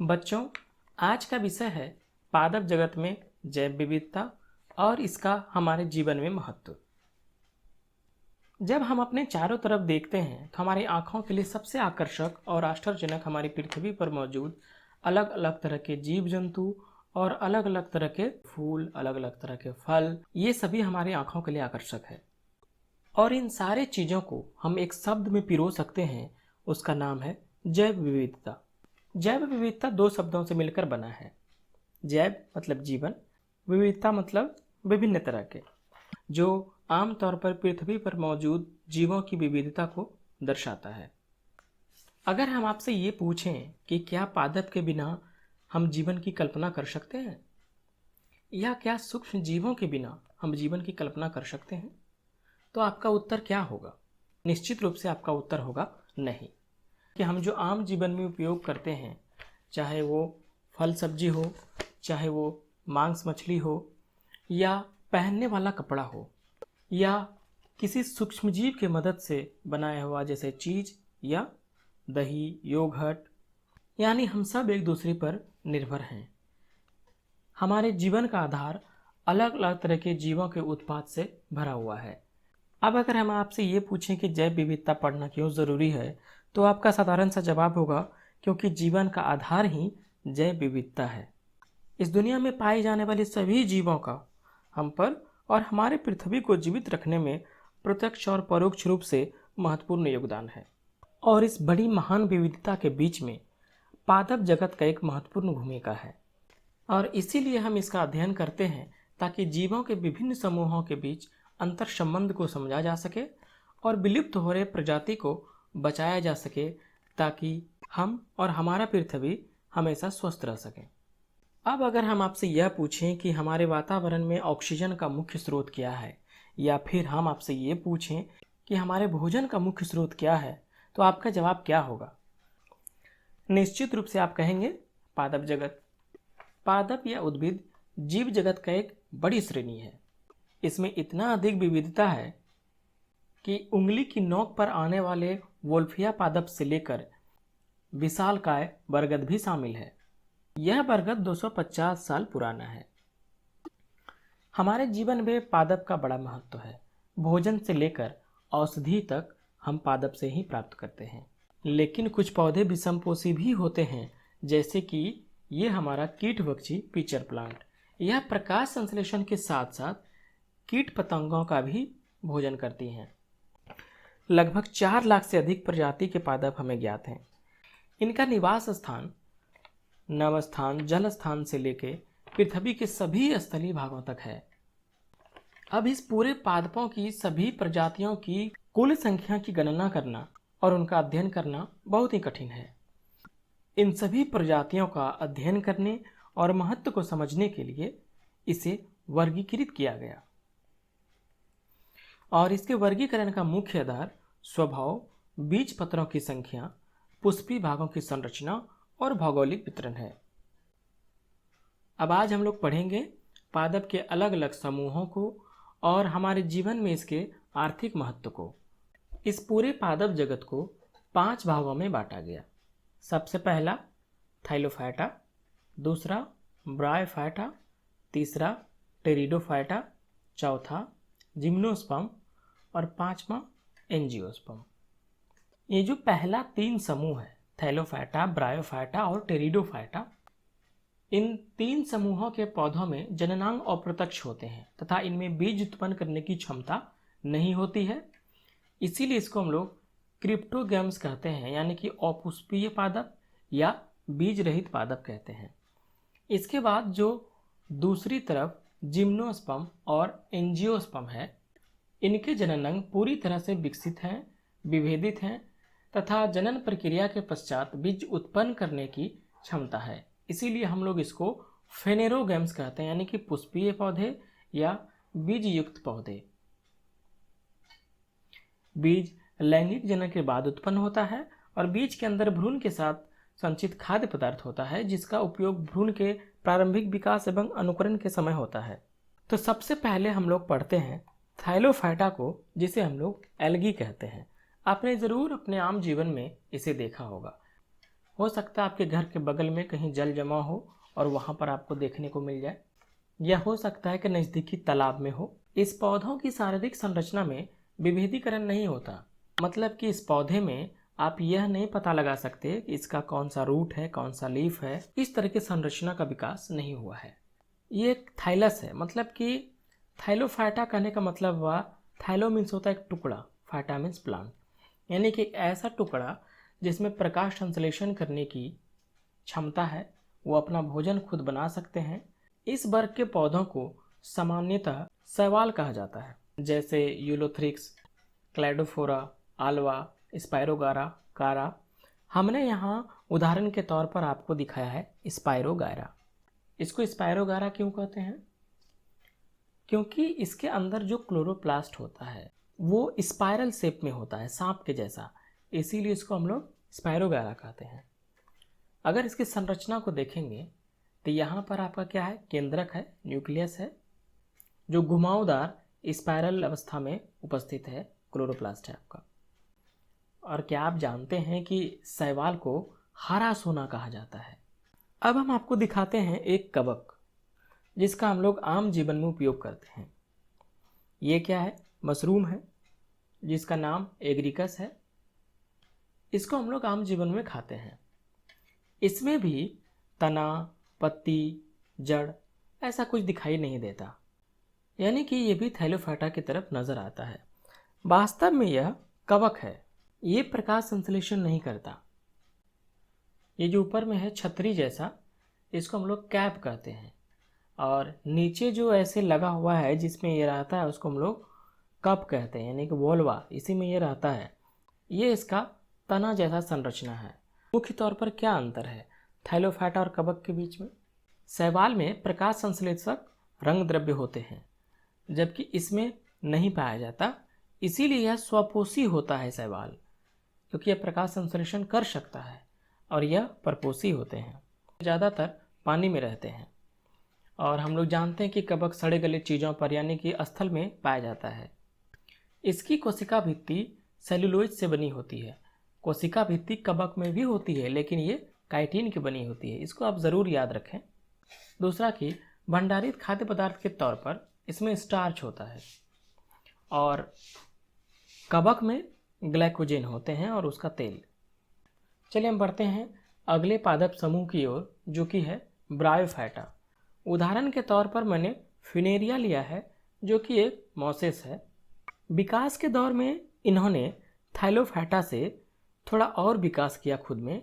बच्चों, आज का विषय है पादप जगत में जैव विविधता और इसका हमारे जीवन में महत्व। जब हम अपने चारों तरफ देखते हैं तो हमारी आंखों के लिए सबसे आकर्षक और आश्चर्यजनक हमारी पृथ्वी पर मौजूद अलग अलग तरह के जीव जंतु और अलग अलग तरह के फूल, अलग अलग तरह के फल, ये सभी हमारी आंखों के लिए आकर्षक है। और इन सारे चीज़ों को हम एक शब्द में पिरो सकते हैं, उसका नाम है जैव विविधता। जैव विविधता दो शब्दों से मिलकर बना है। जैव मतलब जीवन, विविधता मतलब विभिन्न तरह के, जो आमतौर पर पृथ्वी पर मौजूद जीवों की विविधता को दर्शाता है। अगर हम आपसे ये पूछें कि क्या पादप के बिना हम जीवन की कल्पना कर सकते हैं, या क्या सूक्ष्म जीवों के बिना हम जीवन की कल्पना कर सकते हैं, तो आपका उत्तर क्या होगा? निश्चित रूप से आपका उत्तर होगा नहीं। कि हम जो आम जीवन में उपयोग करते हैं, चाहे वो फल सब्जी हो, चाहे वो मांस मछली हो, या पहनने वाला कपड़ा हो, या किसी सूक्ष्मजीव के मदद से बनाया हुआ जैसे चीज या दही, योगर्ट, यानी हम सब एक दूसरे पर निर्भर हैं। हमारे जीवन का आधार अलग अलग तरह के जीवों के उत्पाद से भरा हुआ है। अब अगर हम आपसे ये पूछें कि जैव विविधता पढ़ना क्यों ज़रूरी है, तो आपका साधारण सा जवाब होगा क्योंकि जीवन का आधार ही जैव विविधता है। इस दुनिया में पाए जाने वाले सभी जीवों का हम पर और हमारे पृथ्वी को जीवित रखने में प्रत्यक्ष और परोक्ष रूप से महत्वपूर्ण योगदान है। और इस बड़ी महान विविधता के बीच में पादप जगत का एक महत्वपूर्ण भूमिका है, और इसीलिए हम इसका अध्ययन करते हैं ताकि जीवों के विभिन्न समूहों के बीच अंतर संबंध को समझा जा सके और विलुप्त हो रहे प्रजाति को बचाया जा सके, ताकि हम और हमारा पृथ्वी हमेशा स्वस्थ रह सके। अब अगर हम आपसे यह पूछें कि हमारे वातावरण में ऑक्सीजन का मुख्य स्रोत क्या है, या फिर हम आपसे ये पूछें कि हमारे भोजन का मुख्य स्रोत क्या है, तो आपका जवाब क्या होगा? निश्चित रूप से आप कहेंगे पादप जगत। पादप या उद्भिद जीव जगत का एक बड़ी श्रेणी है। इसमें इतना अधिक विविधता है कि उंगली की नोक पर आने वाले वोल्फिया पादप से लेकर विशालकाय बरगद भी शामिल है। यह बरगद 250 साल पुराना है। हमारे जीवन में पादप का बड़ा महत्व है। भोजन से लेकर औषधि तक हम पादप से ही प्राप्त करते हैं। लेकिन कुछ पौधे विषमपोषी भी होते हैं, जैसे कि ये हमारा कीटभक्षी पिचर प्लांट। यह प्रकाश संश्लेषण के साथ साथ कीट पतंगों का भी भोजन करती हैं। लगभग 4 लाख से अधिक प्रजाति के पादप हमें ज्ञात हैं। इनका निवास स्थान नव स्थान, जल स्थान से लेकर पृथ्वी के सभी स्थलीय भागों तक है। अब इस पूरे पादपों की सभी प्रजातियों की कुल संख्या की गणना करना और उनका अध्ययन करना बहुत ही कठिन है। इन सभी प्रजातियों का अध्ययन करने और महत्व को समझने के लिए इसे वर्गीकृत किया गया, और इसके वर्गीकरण का मुख्य आधार स्वभाव, बीज पत्रों की संख्या, पुष्पीय भागों की संरचना और भौगोलिक वितरण है। अब आज हम लोग पढ़ेंगे पादप के अलग अलग समूहों को और हमारे जीवन में इसके आर्थिक महत्व को। इस पूरे पादप जगत को 5 भागों में बांटा गया। सबसे पहला थाइलोफाइटा, दूसरा ब्रायोफाइटा, तीसरा टेरिडोफाइटा, चौथा जिम्नोस्पर्म और 5वां एंजियोस्पर्म। ये जो पहला 3 समूह है, थैलोफाइटा, ब्रायोफाइटा और टेरिडोफाइटा, इन 3 समूहों के पौधों में जननांग अप्रत्यक्ष होते हैं तथा इनमें बीज उत्पन्न करने की क्षमता नहीं होती है। इसीलिए इसको हम लोग क्रिप्टोगैम्स कहते हैं, यानी कि अपुष्पीय पादप या बीज रहित पादप कहते हैं। इसके बाद जो दूसरी तरफ जिम्नोस्पर्म और एंजियोस्पर्म है, इनके जननांग पूरी तरह से विकसित हैं, विभेदित हैं तथा जनन प्रक्रिया के पश्चात बीज उत्पन्न करने की क्षमता है। इसीलिए हम लोग इसको फेनेरोगैम्स कहते हैं, यानी कि पुष्पीय पौधे या बीज युक्त पौधे। बीज लैंगिक जनन के बाद उत्पन्न होता है और बीज के अंदर भ्रूण के साथ संचित खाद्य पदार्थ होता है, जिसका उपयोग भ्रूण के प्रारंभिक विकास एवं अनुकरण के समय होता है। तो सबसे पहले हम लोग पढ़ते हैं थाइलोफाइटा को, जिसे हम लोग एल्गी कहते हैं। आपने ज़रूर अपने आम जीवन में इसे देखा होगा। हो सकता है आपके घर के बगल में कहीं जल जमा हो और वहाँ पर आपको देखने को मिल जाए, या हो सकता है कि नज़दीकी तालाब में हो। इस पौधों की शारीरिक संरचना में विभेदीकरण नहीं होता, मतलब कि इस पौधे में आप यह नहीं पता लगा सकते कि इसका कौन सा रूट है, कौन सा लीफ है। इस तरह की संरचना का विकास नहीं हुआ है। ये एक थाइलस है, मतलब कि थाइलोफाइटा कहने का मतलब हुआ, थाइलो मीन्स होता है एक टुकड़ा, फाइटा मीन्स प्लांट, यानी कि एक ऐसा टुकड़ा जिसमें प्रकाश संश्लेषण करने की क्षमता है, वो अपना भोजन खुद बना सकते हैं। इस वर्ग के पौधों को सामान्यतः शैवाल कहा जाता है, जैसे यूलोथ्रिक्स, क्लैडोफोरा, आल्वा, स्पायरोगारा, कारा। हमने यहाँ उदाहरण के तौर पर आपको दिखाया है स्पायरोगारा। इसको स्पायरोगारा क्यों कहते हैं? क्योंकि इसके अंदर जो क्लोरोप्लास्ट होता है वो स्पाइरल शेप में होता है, सांप के जैसा, इसीलिए इसको हम लोग स्पायरोगारा कहते हैं। अगर इसकी संरचना को देखेंगे तो यहाँ पर आपका क्या है, केंद्रक है, न्यूक्लियस है, जो घुमावदार स्पाइरल अवस्था में उपस्थित है, क्लोरोप्लास्ट है आपका। और क्या आप जानते हैं कि शैवाल को हरा सोना कहा जाता है? अब हम आपको दिखाते हैं एक कवक जिसका हम लोग आम जीवन में उपयोग करते हैं। ये क्या है? मशरूम है, जिसका नाम एग्रिकस है। इसको हम लोग आम जीवन में खाते हैं। इसमें भी तना, पत्ती, जड़ ऐसा कुछ दिखाई नहीं देता, यानी कि ये भी थैलोफाइटा की तरफ नजर आता है। वास्तव में यह कवक है, ये प्रकाश संश्लेषण नहीं करता। ये जो ऊपर में है छतरी जैसा, इसको हम लोग कैप कहते हैं, और नीचे जो ऐसे लगा हुआ है जिसमें ये रहता है उसको हम लोग कप कहते हैं, यानी कि वोल्वा, इसी में ये रहता है। ये इसका तना जैसा संरचना है। मुख्य तौर पर क्या अंतर है थैलोफाइटा और कवक के बीच में? शैवाल में प्रकाश संश्लेषक रंग द्रव्य होते हैं, जबकि इसमें नहीं पाया जाता। इसीलिए यह स्वपोषी होता है शैवाल, क्योंकि यह प्रकाश संश्लेषण कर सकता है, और यह परपोषी होते हैं, ज़्यादातर पानी में रहते हैं। और हम लोग जानते हैं कि कवक सड़े गले चीज़ों पर, यानी कि स्थल में पाया जाता है। इसकी कोशिका भित्ति सेलुलोज से बनी होती है। कोशिका भित्ति कवक में भी होती है, लेकिन ये काइटिन की बनी होती है, इसको आप ज़रूर याद रखें। दूसरा कि भंडारित खाद्य पदार्थ के तौर पर इसमें स्टार्च होता है, और कवक में ग्लाइकोजेन होते हैं और उसका तेल। चलिए हम बढ़ते हैं अगले पादप समूह की ओर, जो कि है ब्रायोफाइटा। उदाहरण के तौर पर मैंने फिनेरिया लिया है, जो कि एक मॉसेस है। विकास के दौर में इन्होंने थैलोफाइटा से थोड़ा और विकास किया खुद में,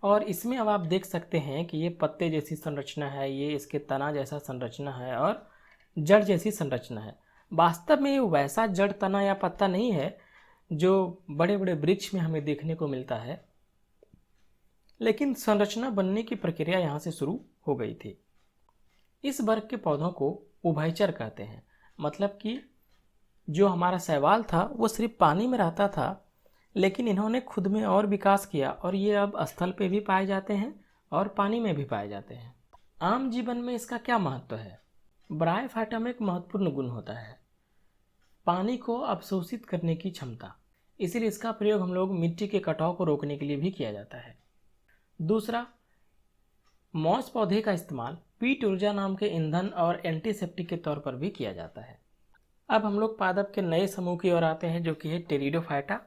और इसमें अब आप देख सकते हैं कि ये पत्ते जैसी संरचना है, ये इसके तना जैसा संरचना है, और जड़ जैसी संरचना है। वास्तव में वैसा जड़, तना या पत्ता नहीं है जो बड़े बड़े वृक्ष में हमें देखने को मिलता है, लेकिन संरचना बनने की प्रक्रिया यहाँ से शुरू हो गई थी। इस वर्ग के पौधों को उभयचर कहते हैं, मतलब कि जो हमारा शैवाल था वो सिर्फ पानी में रहता था, लेकिन इन्होंने खुद में और विकास किया, और ये अब स्थल पे भी पाए जाते हैं और पानी में भी पाए जाते हैं। आम जीवन में इसका क्या महत्व है? ब्रायोफाइटा में एक महत्वपूर्ण गुण होता है पानी को अवशोषित करने की क्षमता, इसीलिए इसका प्रयोग हम लोग मिट्टी के कटाव को रोकने के लिए भी किया जाता है। दूसरा, मॉस पौधे का इस्तेमाल पीट ऊर्जा नाम के ईंधन और एंटीसेप्टिक के तौर पर भी किया जाता है। अब हम लोग पादप के नए समूह की ओर आते हैं, जो कि है टेरिडोफाइटा।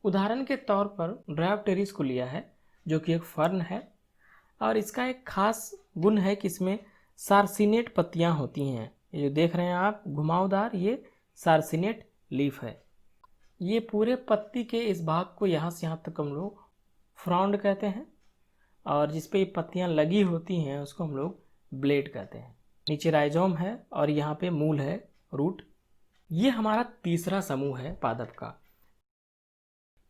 उदाहरण के तौर पर ड्रायोप्टेरिस को लिया है, जो कि एक फर्न है, और इसका एक खास गुण है कि इसमें सार्सिनेट पत्तियां होती हैं। ये जो देख रहे हैं आप घुमावदार, ये सार्सिनेट लीफ है। ये पूरे पत्ती के इस भाग को यहाँ से यहाँ तक हम लोग फ्रॉन्ड कहते हैं, और जिस पे ये पत्तियां लगी होती हैं उसको हम लोग ब्लेड कहते हैं। नीचे राइजोम है और यहाँ पे मूल है, रूट। ये हमारा तीसरा समूह है पादप का।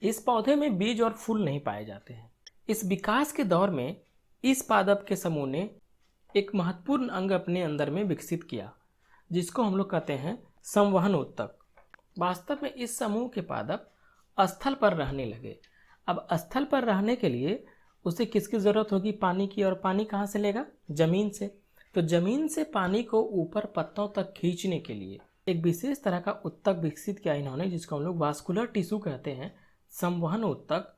इस पौधे में बीज और फूल नहीं पाए जाते हैं। इस विकास के दौर में इस पादप के समूह ने एक महत्वपूर्ण अंग अपने अंदर में विकसित किया, जिसको हम लोग कहते हैं संवहन ऊतक। वास्तव में इस समूह के पादप स्थल पर रहने लगे। अब स्थल पर रहने के लिए उसे किसकी ज़रूरत होगी? पानी की। और पानी कहाँ से लेगा? ज़मीन से। तो ज़मीन से पानी को ऊपर पत्तों तक खींचने के लिए एक विशेष तरह का ऊतक विकसित किया इन्होंने, जिसको हम लोग वास्कुलर टिश्यू कहते हैं, संवहन ऊतक,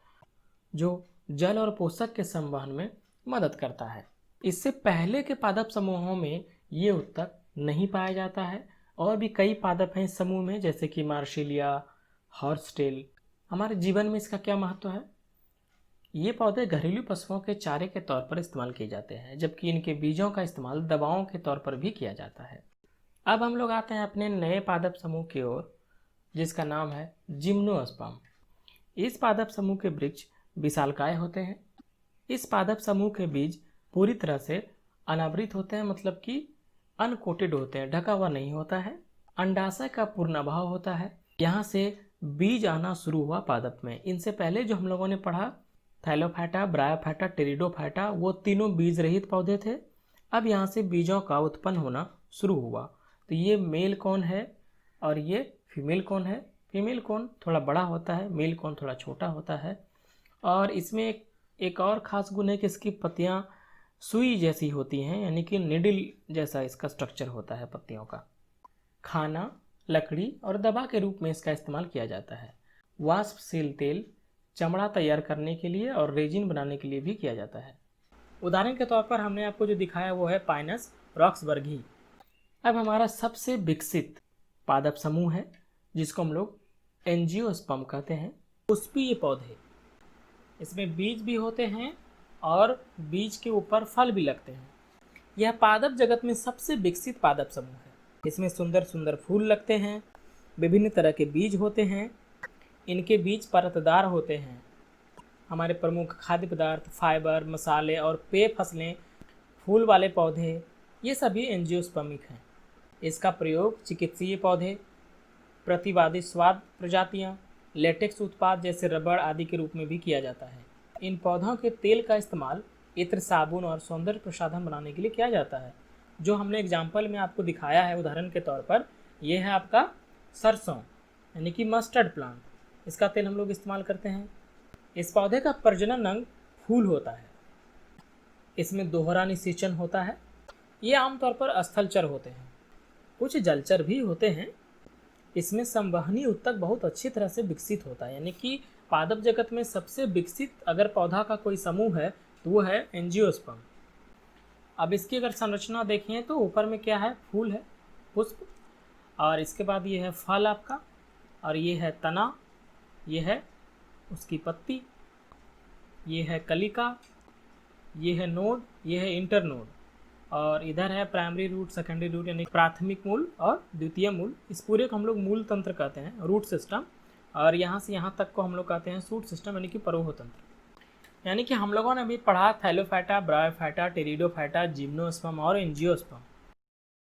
जो जल और पोषक के संवहन में मदद करता है। इससे पहले के पादप समूहों में ये उत्तक नहीं पाया जाता है। और भी कई पादप हैं इस समूह में, जैसे कि मार्शिलिया, हॉर्सटेल। हमारे जीवन में इसका क्या महत्व है? ये पौधे घरेलू पशुओं के चारे के तौर पर इस्तेमाल किए जाते हैं, जबकि इनके बीजों का इस्तेमाल दवाओं के तौर पर भी किया जाता है। अब हम लोग आते हैं अपने नए पादप समूह की ओर, जिसका नाम है जिम्नोस्पर्म। इस पादप समूह के वृक्ष विशालकाय होते हैं। इस पादप समूह के बीज पूरी तरह से अनावृत होते हैं, मतलब कि अनकोटेड होते हैं, ढका हुआ नहीं होता है। अंडाशय का पूर्ण अभाव होता है। यहाँ से बीज आना शुरू हुआ पादप में। इनसे पहले जो हम लोगों ने पढ़ा, थैलोफाइटा, ब्रायोफाइटा, टेरिडोफाइटा, वो तीनों बीज रहित पौधे थे। अब यहाँ से बीजों का उत्पन्न होना शुरू हुआ। तो ये मेल कौन है और ये फीमेल कौन है? फीमेल कौन थोड़ा बड़ा होता है, मेल कौन थोड़ा छोटा होता है। और इसमें एक और ख़ास गुण है कि इसकी पत्तियाँ सुई जैसी होती हैं, यानी कि निडल जैसा इसका स्ट्रक्चर होता है पत्तियों का। खाना, लकड़ी और दवा के रूप में इसका इस्तेमाल किया जाता है। वाष्पशील तेल चमड़ा तैयार करने के लिए और रेजिन बनाने के लिए भी किया जाता है। उदाहरण के तौर पर हमने आपको जो दिखाया वो है पाइनस रॉक्सबर्गी। अब हमारा सबसे विकसित पादप समूह है, जिसको हम लोग एंजियोस्पर्म कहते हैं। पुष्पीय पौधे, इसमें बीज भी होते हैं और बीज के ऊपर फल भी लगते हैं। यह पादप जगत में सबसे विकसित पादप समूह है। इसमें सुंदर सुंदर फूल लगते हैं, विभिन्न तरह के बीज होते हैं। इनके बीज परतदार होते हैं। हमारे प्रमुख खाद्य पदार्थ, फाइबर, मसाले और पेय फसलें, फूल वाले पौधे, ये सभी एंजियोस्पर्मिक हैं। इसका प्रयोग चिकित्सीय पौधे, प्रतिवादी स्वाद प्रजातियाँ, लेटेक्स उत्पाद जैसे रबड़ आदि के रूप में भी किया जाता है। इन पौधों के तेल का इस्तेमाल इत्र, साबुन और सौंदर्य प्रसाधन बनाने के लिए किया जाता है। जो हमने एग्जाम्पल में आपको दिखाया है उदाहरण के तौर पर, यह है आपका सरसों, यानी कि मस्टर्ड प्लांट। इसका तेल हम लोग इस्तेमाल करते हैं। इस पौधे का प्रजनन अंग फूल होता है। इसमें दोहरा निषेचन होता है। ये आमतौर पर स्थलचर होते हैं, कुछ जलचर भी होते हैं। इसमें संवहनी उत्तक बहुत अच्छी तरह से विकसित होता है, यानी कि पादप जगत में सबसे विकसित अगर पौधा का कोई समूह है तो वो है एंजियोस्पर्म। अब इसकी अगर संरचना देखें तो ऊपर में क्या है? फूल है, पुष्प, और इसके बाद ये है फल आपका, और ये है तना, ये है उसकी पत्ती, ये है कलिका, ये है नोड, ये है इंटरनोड, और इधर है प्राइमरी रूट, सेकेंडरी रूट, यानी प्राथमिक मूल और द्वितीय मूल। इस पूरे को हम लोग मूल तंत्र कहते हैं, रूट सिस्टम। और यहाँ से यहाँ तक को हम लोग कहते हैं शूट सिस्टम, यानी कि परोह तंत्र। यानी कि हम लोगों ने अभी पढ़ा थैलोफाइटा, ब्रायोफाइटा, टेरिडोफाइटा, जिम्नोस्पर्म और एंजियोस्पर्म।